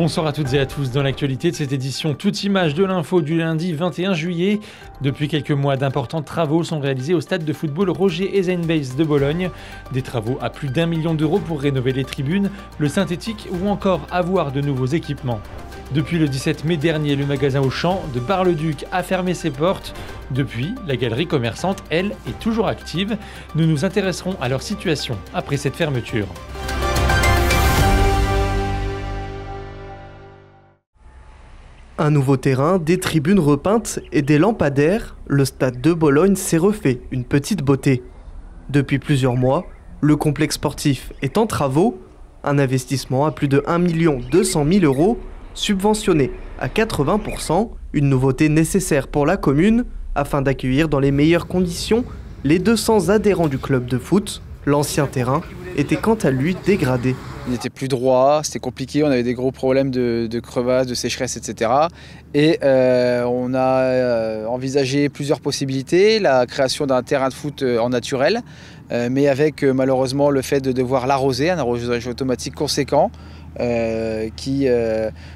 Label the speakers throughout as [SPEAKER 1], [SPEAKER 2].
[SPEAKER 1] Bonsoir à toutes et à tous. Dans l'actualité de cette édition, toute image de l'info du lundi 21 juillet. Depuis quelques mois, d'importants travaux sont réalisés au stade de football Roger Eisenbeis de Bologne. Des travaux à plus d'1 million d'euros pour rénover les tribunes, le synthétique ou encore avoir de nouveaux équipements. Depuis le 17 mai dernier, le magasin Auchan de Bar-le-Duc a fermé ses portes. Depuis, la galerie commerçante, elle, est toujours active. Nous nous intéresserons à leur situation après cette fermeture.
[SPEAKER 2] Un nouveau terrain, des tribunes repeintes et des lampadaires, le stade de Bologne s'est refait une petite beauté. Depuis plusieurs mois, le complexe sportif est en travaux, un investissement à plus de 1 200 000 €, subventionné à 80%, une nouveauté nécessaire pour la commune afin d'accueillir dans les meilleures conditions les 200 adhérents du club de foot. L'ancien terrain était quant à lui dégradé.
[SPEAKER 3] Il n'était plus droit, c'était compliqué, on avait des gros problèmes de crevasse, de sécheresse, etc. Et on a envisagé plusieurs possibilités, la création d'un terrain de foot en naturel, mais avec malheureusement le fait de devoir l'arroser, un arrosage automatique conséquent, qui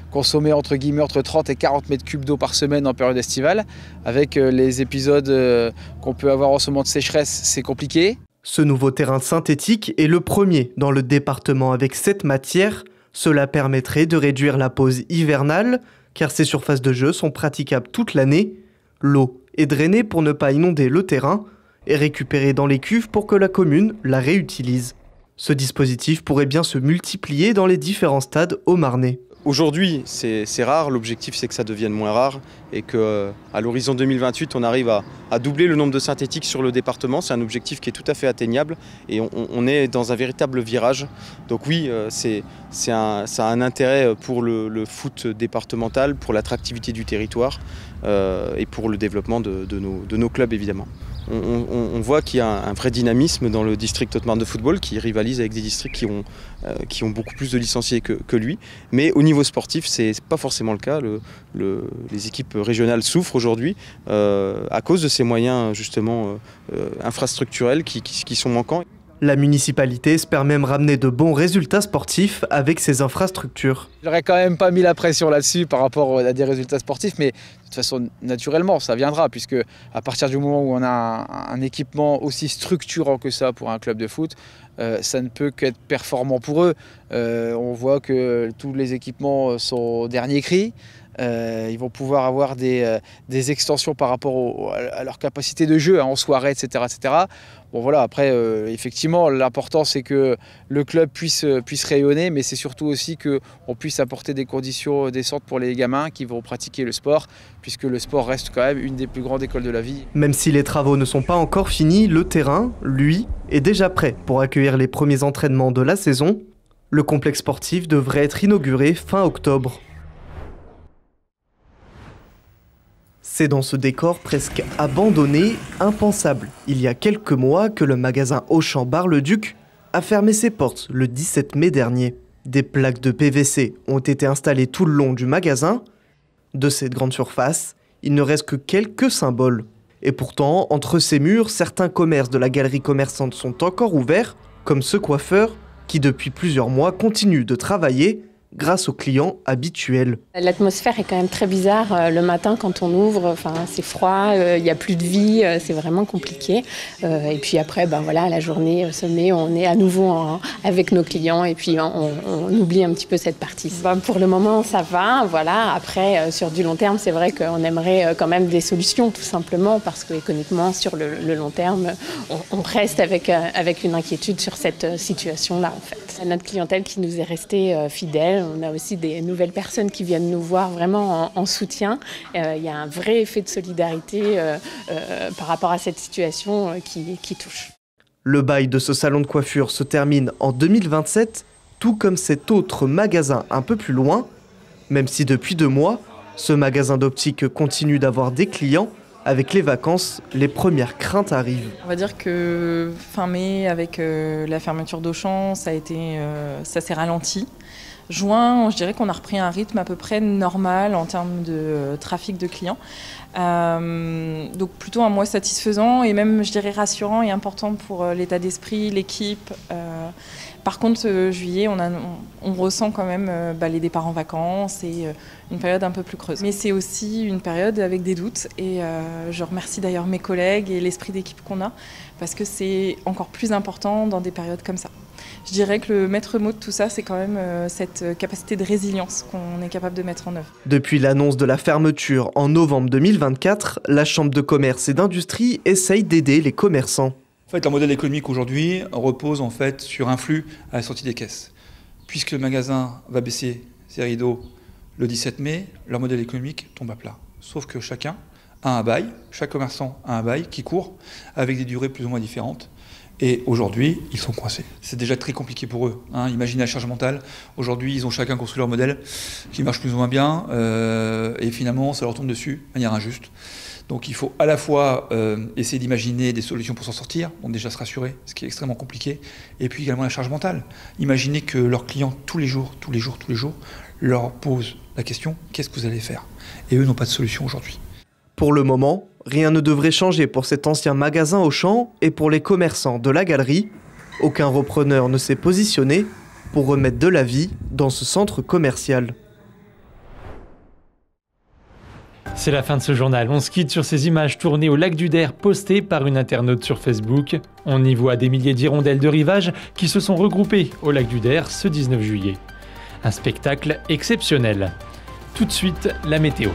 [SPEAKER 3] consommait entre 30 et 40 mètres cubes d'eau par semaine en période estivale. Avec les épisodes qu'on peut avoir en ce moment de sécheresse, c'est compliqué.
[SPEAKER 2] Ce nouveau terrain synthétique est le premier dans le département avec cette matière. Cela permettrait de réduire la pause hivernale, car ces surfaces de jeu sont praticables toute l'année. L'eau est drainée pour ne pas inonder le terrain et récupérée dans les cuves pour que la commune la réutilise. Ce dispositif pourrait bien se multiplier dans les différents stades haut-marnais.
[SPEAKER 4] Aujourd'hui, c'est rare, l'objectif c'est que ça devienne moins rare et qu'à l'horizon 2028, on arrive à doubler le nombre de synthétiques sur le département. C'est un objectif qui est tout à fait atteignable et on est dans un véritable virage. Donc oui, ça a un intérêt pour le foot départemental, pour l'attractivité du territoire et pour le développement de nos clubs évidemment. On voit qu'il y a un vrai dynamisme dans le district Haute-Marne de football qui rivalise avec des districts qui ont beaucoup plus de licenciés que lui. Mais au niveau sportif, c'est pas forcément le cas. Les équipes régionales souffrent aujourd'hui à cause de ces moyens justement infrastructurels qui sont manquants.
[SPEAKER 2] La municipalité espère même ramener de bons résultats sportifs avec ses infrastructures.
[SPEAKER 3] J'aurais quand même pas mis la pression là-dessus par rapport à des résultats sportifs, mais de toute façon, naturellement, ça viendra, puisque à partir du moment où on a un équipement aussi structurant que ça pour un club de foot, ça ne peut qu'être performant pour eux. On voit que tous les équipements sont au dernier cri. Ils vont pouvoir avoir des extensions par rapport à leur capacité de jeu, en soirée, etc. etc. Bon voilà, après, effectivement, l'important c'est que le club puisse rayonner, mais c'est surtout aussi qu'on puisse apporter des conditions décentes pour les gamins qui vont pratiquer le sport, puisque le sport reste quand même une des plus grandes écoles de la vie.
[SPEAKER 2] Même si les travaux ne sont pas encore finis, le terrain, lui, est déjà prêt pour accueillir les premiers entraînements de la saison. Le complexe sportif devrait être inauguré fin octobre. C'est dans ce décor presque abandonné, impensable, il y a quelques mois que le magasin Auchan Bar-le-Duc a fermé ses portes le 17 mai dernier. Des plaques de PVC ont été installées tout le long du magasin. De cette grande surface, il ne reste que quelques symboles. Et pourtant, entre ces murs, certains commerces de la galerie commerçante sont encore ouverts, comme ce coiffeur qui depuis plusieurs mois continue de travailler grâce aux clients habituels.
[SPEAKER 5] L'atmosphère est quand même très bizarre le matin quand on ouvre, c'est froid, il n'y a plus de vie, c'est vraiment compliqué. Et puis après, voilà, la journée se met, on est à nouveau avec nos clients et puis on oublie un petit peu cette partie. Pour le moment, ça va, voilà. Après, sur du long terme, c'est vrai qu'on aimerait quand même des solutions, tout simplement, parce qu'économiquement, sur le long terme, on reste avec une inquiétude sur cette situation-là, en fait. Notre clientèle qui nous est restée fidèle. On a aussi des nouvelles personnes qui viennent nous voir vraiment en soutien. Il y a un vrai effet de solidarité par rapport à cette situation qui touche.
[SPEAKER 2] Le bail de ce salon de coiffure se termine en 2027, tout comme cet autre magasin un peu plus loin. Même si depuis 2 mois, ce magasin d'optique continue d'avoir des clients, avec les vacances, les premières craintes arrivent.
[SPEAKER 6] On va dire que fin mai, avec la fermeture d'Auchan, ça s'est ralenti. juin, je dirais qu'on a repris un rythme à peu près normal en termes de trafic de clients. Donc plutôt un mois satisfaisant et même, je dirais, rassurant et important pour l'état d'esprit, l'équipe. Par contre, juillet, on ressent quand même les départs en vacances et une période un peu plus creuse. Mais c'est aussi une période avec des doutes et je remercie d'ailleurs mes collègues et l'esprit d'équipe qu'on a parce que c'est encore plus important dans des périodes comme ça. Je dirais que le maître mot de tout ça, c'est quand même cette capacité de résilience qu'on est capable de mettre en œuvre.
[SPEAKER 2] Depuis l'annonce de la fermeture en novembre 2024, la Chambre de commerce et d'industrie essaye d'aider les commerçants.
[SPEAKER 7] En fait, leur modèle économique aujourd'hui repose en fait sur un flux à la sortie des caisses. Puisque le magasin va baisser ses rideaux le 17 mai, leur modèle économique tombe à plat. Sauf que chacun a un bail, chaque commerçant a un bail qui court avec des durées plus ou moins différentes. Et aujourd'hui, ils sont coincés. C'est déjà très compliqué pour eux. Imaginez la charge mentale. Aujourd'hui, ils ont chacun construit leur modèle qui marche plus ou moins bien. Et finalement, ça leur tombe dessus de manière injuste. Donc il faut à la fois essayer d'imaginer des solutions pour s'en sortir, donc déjà se rassurer, ce qui est extrêmement compliqué. Et puis également la charge mentale. Imaginez que leurs clients, tous les jours, leur posent la question « Qu'est-ce que vous allez faire ?» Et eux n'ont pas de solution aujourd'hui.
[SPEAKER 2] Pour le moment, rien ne devrait changer pour cet ancien magasin Auchan et pour les commerçants de la galerie. Aucun repreneur ne s'est positionné pour remettre de la vie dans ce centre commercial.
[SPEAKER 1] C'est la fin de ce journal. On se quitte sur ces images tournées au lac du Der postées par une internaute sur Facebook. On y voit des milliers d'hirondelles de rivage qui se sont regroupées au lac du Der ce 19 juillet. Un spectacle exceptionnel. Tout de suite, la météo.